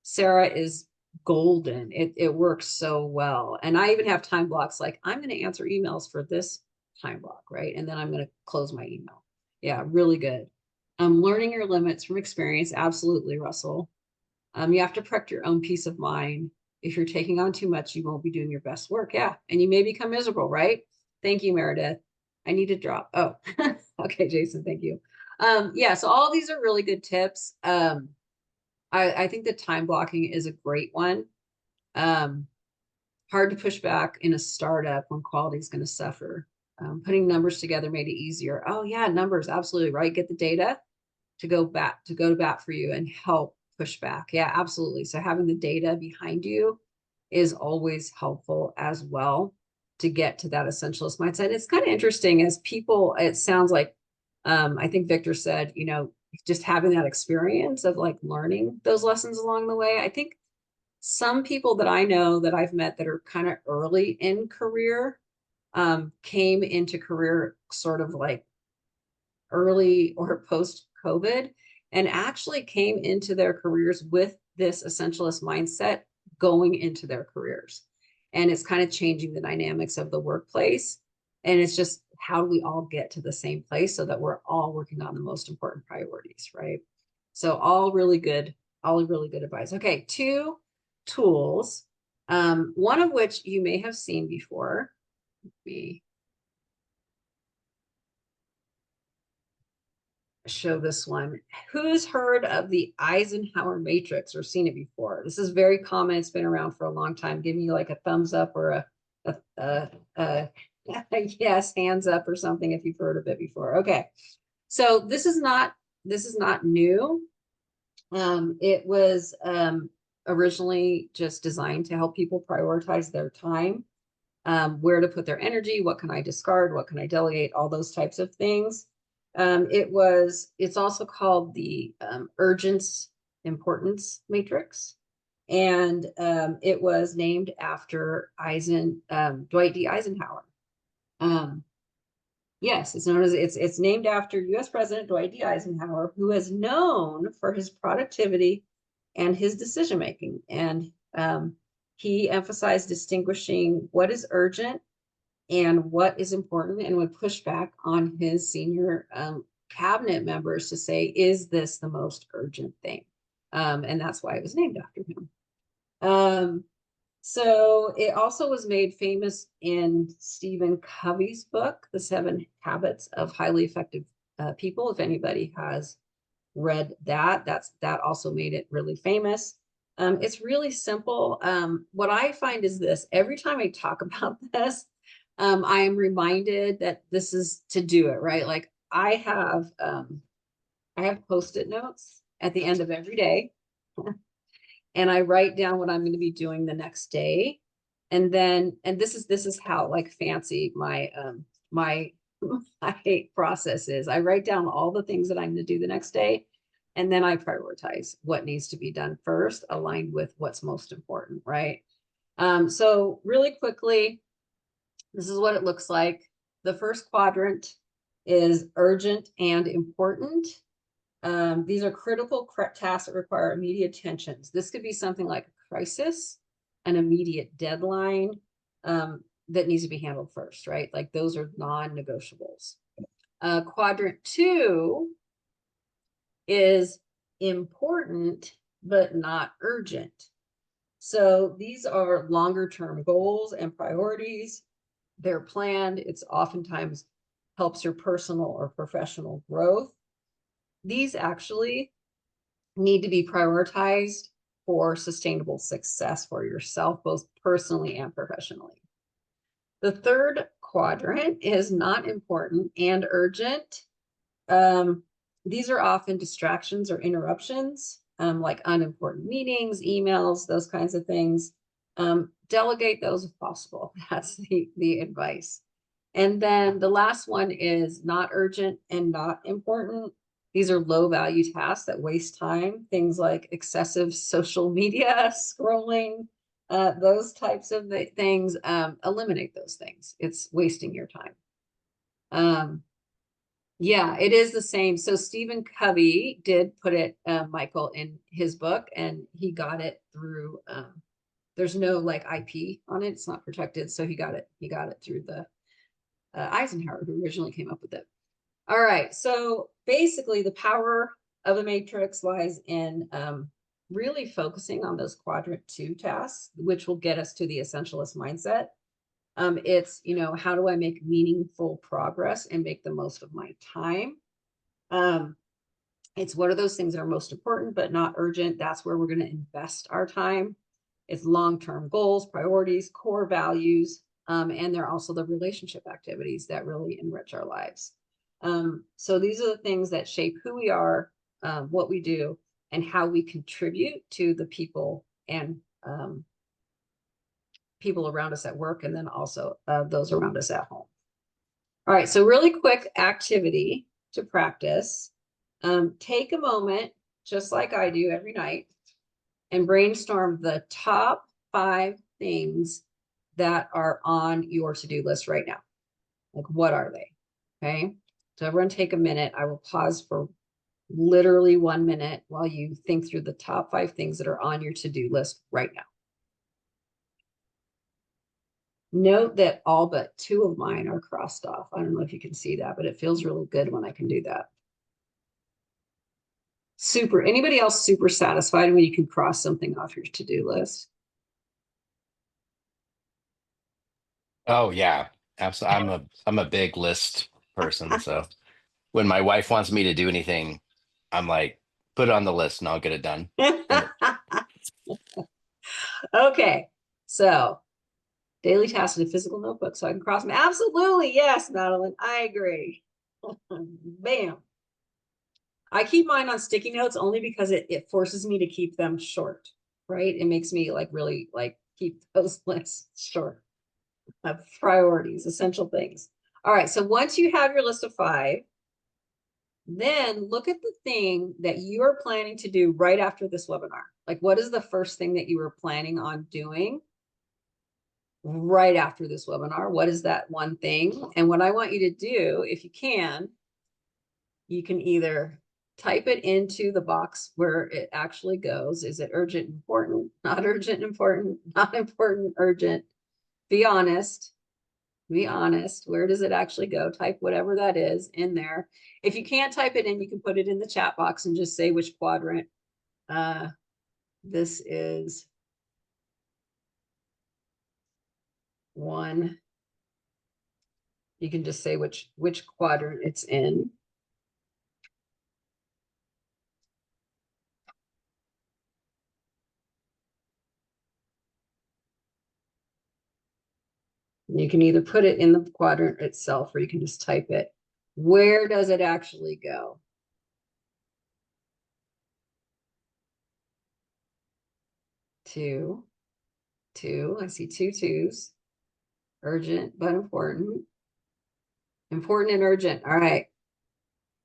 Sarah is golden. It works so well. And I even have time blocks like I'm going to answer emails for this time block, right? And then I'm going to close my email. Yeah, really good. Learning your limits from experience. Absolutely, Russell. You have to protect your own peace of mind. If you're taking on too much, you won't be doing your best work. Yeah. And you may become miserable, right? Thank you, Meredith. I need to drop. Oh, okay, Jason, thank you. Yeah, so all these are really good tips. I think the time blocking is a great one. Hard to push back in a startup when quality is going to suffer. Putting numbers together made it easier. Oh yeah, numbers, absolutely right. Get the data to go to bat for you and help push back. Yeah, absolutely. So having the data behind you is always helpful as well to get to that essentialist mindset. It's kind of interesting as people, it sounds like, I think Victor said, you know, just having that experience of like learning those lessons along the way. I think some people that I know that I've met that are kind of early in career came into career sort of like early or post COVID and actually came into their careers with this essentialist mindset going into their careers. And it's kind of changing the dynamics of the workplace. And it's just how do we all get to the same place so that we're all working on the most important priorities, right? So all really good advice. Okay, 2 tools, one of which you may have seen before. Let me show this one. Who's heard of the Eisenhower Matrix or seen it before? This is very common. It's been around for a long time. Give me like a thumbs up or a yes, hands up or something if you've heard of it before. Okay, so this is not new. It was originally just designed to help people prioritize their time, where to put their energy, what can I discard, what can I delegate, all those types of things. It's also called the urgence importance matrix. And it was named after Dwight D. Eisenhower. Yes, it's known as it's named after US President Dwight D. Eisenhower, who is known for his productivity and his decision making. And he emphasized distinguishing what is urgent and what is important, and would push back on his senior cabinet members to say, is this the most urgent thing? And that's why it was named after him. So it also was made famous in Stephen Covey's book, The 7 Habits of Highly Effective People. If anybody has read that, that also made it really famous. It's really simple. What I find is this: every time I talk about this, I am reminded that this is to do it, right? Like I have Post-it notes at the end of every day. And I write down what I'm going to be doing the next day. And this is how like fancy my my process is. I write down all the things that I'm going to do the next day. And then I prioritize what needs to be done first, aligned with what's most important, right? So really quickly, this is what it looks like. The first quadrant is urgent and important. These are critical tasks that require immediate attention. This could be something like a crisis, an immediate deadline that needs to be handled first, right? Like those are non-negotiables. Quadrant 2 is important, but not urgent. So these are longer term goals and priorities. They're planned. It's oftentimes helps your personal or professional growth. These actually need to be prioritized for sustainable success for yourself, both personally and professionally. The third quadrant is not important and urgent. These are often distractions or interruptions, like unimportant meetings, emails, those kinds of things. Delegate those if possible. That's the advice. And then the last one is not urgent and not important. These are low value tasks that waste time, things like excessive social media scrolling, those types of things. Eliminate those things. It's wasting your time. Yeah, it is the same. So Stephen Covey did put it, Michael, in his book, and he got it through, there's no like IP on it. It's not protected. So he got it through the Eisenhower, who originally came up with it. All right, so basically the power of the matrix lies in really focusing on those quadrant 2 tasks, which will get us to the essentialist mindset. It's, you know, how do I make meaningful progress and make the most of my time? It's what are those things that are most important but not urgent? That's where we're going to invest our time. It's long-term goals, priorities, core values, and they're also the relationship activities that really enrich our lives. So these are the things that shape who we are, what we do, and how we contribute to the people and people around us at work, and then also those around us at home. All right, so really quick activity to practice. Take a moment, just like I do every night, and brainstorm the top 5 things that are on your to-do list right now. Like, what are they? Okay, so everyone take a minute. I will pause for literally 1 minute while you think through the top 5 things that are on your to-do list right now. Note that all but 2 of mine are crossed off. I don't know if you can see that, but it feels really good when I can do that. Super. Anybody else super satisfied when you can cross something off your to-do list? Oh yeah, absolutely. I'm a big list person, so when my wife wants me to do anything, I'm like, put it on the list and I'll get it done. Okay, so daily tasks in a physical notebook so I can cross them. Absolutely, yes, Madeline, I agree. Bam. I keep mine on sticky notes only because it forces me to keep them short, right? It makes me like really like keep those lists short. Priorities, essential things. All right, so once you have your list of 5, then look at the thing that you are planning to do right after this webinar. Like, what is the first thing that you were planning on doing right after this webinar? What is that one thing? And what I want you to do, if you can either type it into the box where it actually goes. Is it urgent, important, not urgent, important, not important, urgent? Be honest. Be honest. Where does it actually go? Type whatever that is in there. If you can't type it in, you can put it in the chat box and just say which quadrant this is. 1. You can just say which quadrant it's in. You can either put it in the quadrant itself or you can just type it. Where does it actually go? Two. I see 2 2s. Urgent but important. Important and urgent. All right.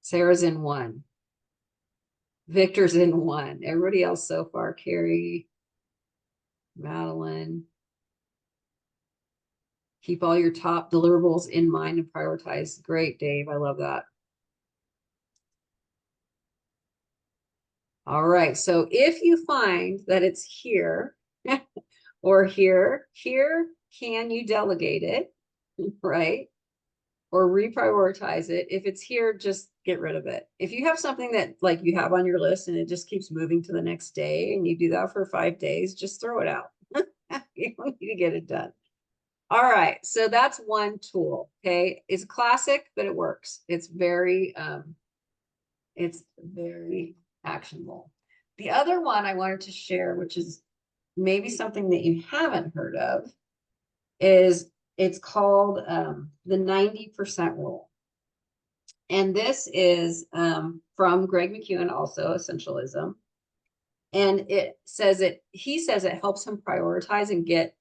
Sarah's in 1. Victor's in 1. Everybody else so far, Carrie, Madeline. Keep all your top deliverables in mind and prioritize. Great, Dave. I love that. All right. So if you find that it's here or here, can you delegate it? Right? Or reprioritize it. If it's here, just get rid of it. If you have something that like you have on your list and it just keeps moving to the next day and you do that for 5 days, just throw it out. You don't need to get it done. All right, so that's one tool. Okay, it's classic, but it works. It's very actionable. The other one I wanted to share, which is maybe something that you haven't heard of, is it's called the 90% rule. And this is from Greg McEwen, also Essentialism. And he says it helps him prioritize and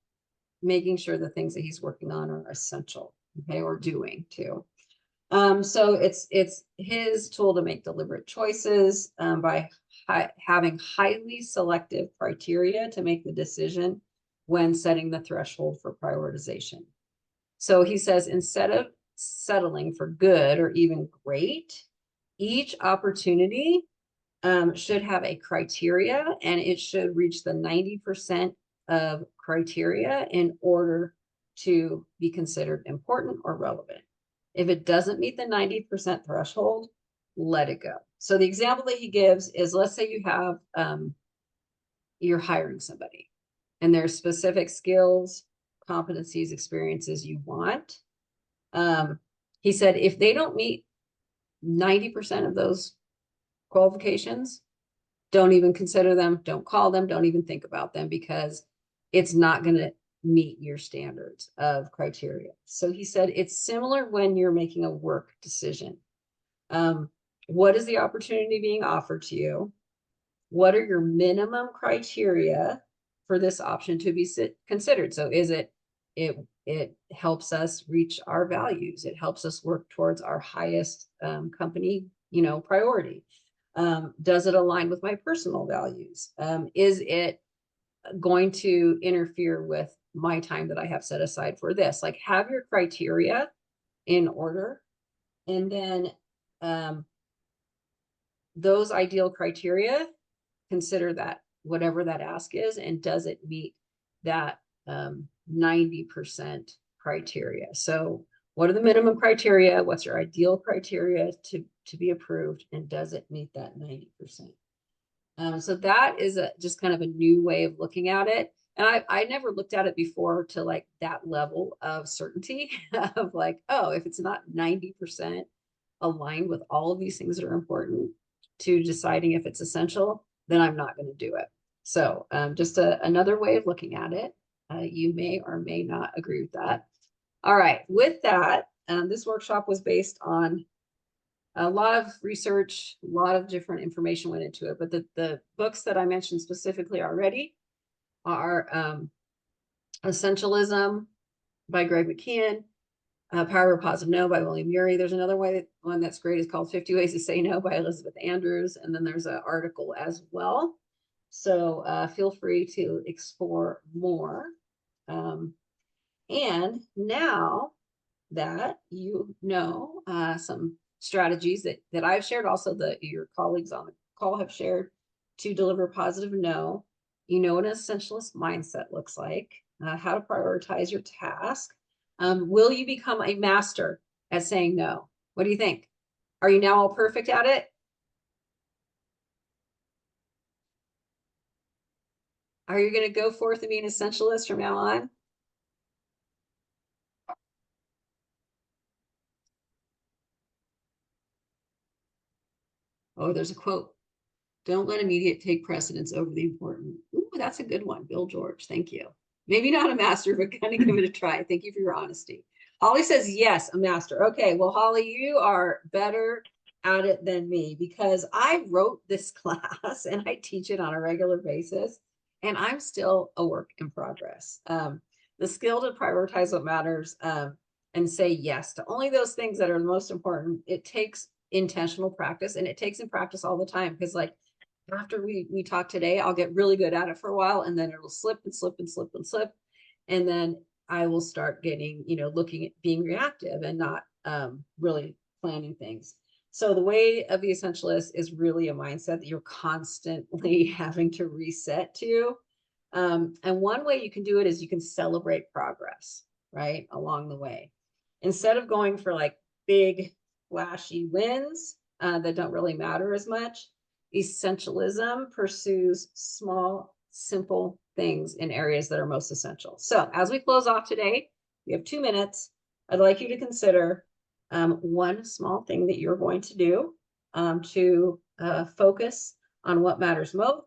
making sure the things that he's working on are essential, okay, or doing too. So it's his tool to make deliberate choices by having highly selective criteria to make the decision when setting the threshold for prioritization. So he says, instead of settling for good or even great, each opportunity should have a criteria and it should reach the 90% of criteria in order to be considered important or relevant. If it doesn't meet the 90% threshold, let it go. So the example that he gives is, let's say you have, you're hiring somebody and there's specific skills, competencies, experiences you want. He said, if they don't meet 90% of those qualifications, don't even consider them, don't call them, don't even think about them, because it's not going to meet your standards of criteria. So he said, it's similar when you're making a work decision. What is the opportunity being offered to you? What are your minimum criteria for this option to be considered? So is it helps us reach our values. It helps us work towards our highest company, priority. Does it align with my personal values? Is it going to interfere with my time that I have set aside for this? Like, have your criteria in order, and then those ideal criteria, consider that whatever that ask is, and does it meet that 90% criteria? So what are the minimum criteria? What's your ideal criteria to be approved? And does it meet that 90%? So that is just kind of a new way of looking at it. And I never looked at it before to like that level of certainty of like, oh, if it's not 90% aligned with all of these things that are important to deciding if it's essential, then I'm not going to do it. So just another way of looking at it. You may or may not agree with that. All right, with that, this workshop was based on a lot of research, a lot of different information went into it, but the books that I mentioned specifically already are Essentialism by Greg McKeon, Power of a Positive No by William Ury. There's another one that's great. It's called 50 Ways to Say No by Elizabeth Andrews. And then there's an article as well. So feel free to explore more. And now that you know some strategies that I've shared, also that your colleagues on the call have shared to deliver positive no, you know what an essentialist mindset looks like, how to prioritize your task. Will you become a master at saying no? What do you think? Are you now all perfect at it? Are you going to go forth and be an essentialist from now on? Oh, there's a quote. Don't let immediate take precedence over the important. Ooh, that's a good one. Bill George. Thank you. Maybe not a master, but kind of give it a try. Thank you for your honesty. Holly says, yes, a master. Okay, well, Holly, you are better at it than me, because I wrote this class and I teach it on a regular basis, and I'm still a work in progress. The skill to prioritize what matters and say yes to only those things that are the most important, it takes intentional practice, and it takes in practice all the time, because like after we talk today, I'll get really good at it for a while, and then it'll slip and slip and slip and slip. And then I will start getting, looking at being reactive and not really planning things. So the way of the essentialist is really a mindset that you're constantly having to reset to. And one way you can do it is you can celebrate progress, right, along the way. Instead of going for like big, flashy wins that don't really matter as much, essentialism pursues small, simple things in areas that are most essential. So as we close off today, we have 2 minutes. I'd like you to consider one small thing that you're going to do to focus on what matters most.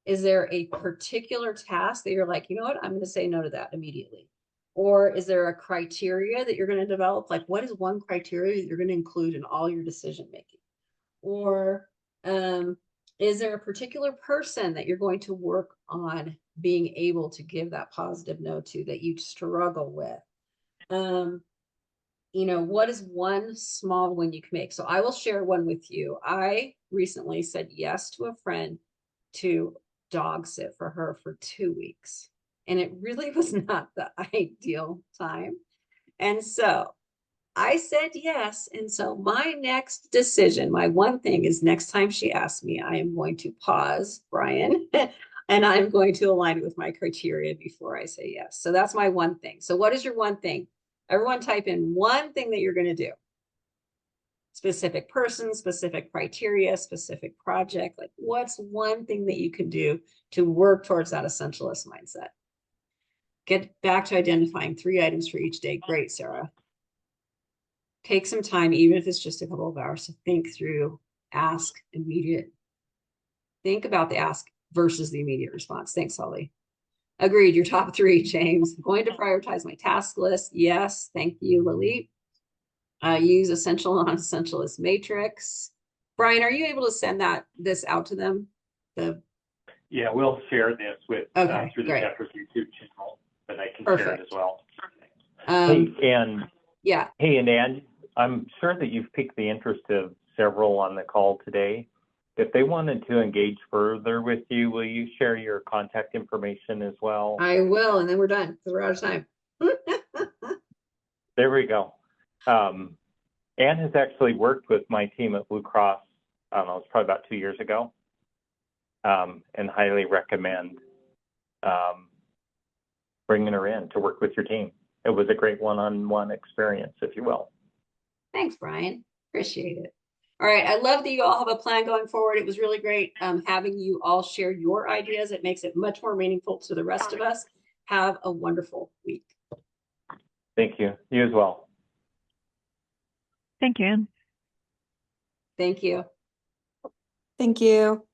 Is there a particular task that you're like, you know what, I'm going to say no to that immediately? Or is there a criteria that you're going to develop? Like, what is one criteria that you're going to include in all your decision making? Or is there a particular person that you're going to work on being able to give that positive no to that you struggle with? What is one small win you can make? So I will share one with you. I recently said yes to a friend to dog sit for her for 2 weeks. And it really was not the ideal time. And so I said yes. And so my next decision, my one thing is, next time she asks me, I am going to pause, Brian, and I'm going to align with my criteria before I say yes. So that's my one thing. So what is your one thing? Everyone type in one thing that you're going to do. Specific person, specific criteria, specific project. Like, what's one thing that you can do to work towards that essentialist mindset? Get back to identifying 3 items for each day. Great, Sarah. Take some time, even if it's just a couple of hours, to think through, ask, immediate. Think about the ask versus the immediate response. Thanks, Holly. Agreed. Your top 3, James. Going to prioritize my task list. Yes. Thank you, Lalit. Use essential, non-essential list matrix. Brian, are you able to send this out to them? Yeah, we'll share this with Okay, through the great. Chapters YouTube channel, but I can share it Perfect. as well. Um, Hey, and yeah. hey, and Ann, I'm sure that you've piqued the interest of several on the call today. If they wanted to engage further with you, will you share your contact information as well? I will, and then we're done because we're out of time. There we go. Ann has actually worked with my team at Blue Cross, I don't know, it's probably about 2 years ago, and highly recommend bringing her in to work with your team. It was a great one-on-one experience, if you will. Thanks, Brian. Appreciate it. All right. I love that you all have a plan going forward. It was really great having you all share your ideas. It makes it much more meaningful to the rest of us. Have a wonderful week. Thank you. You as well. Thank you, Ann. Thank you. Thank you.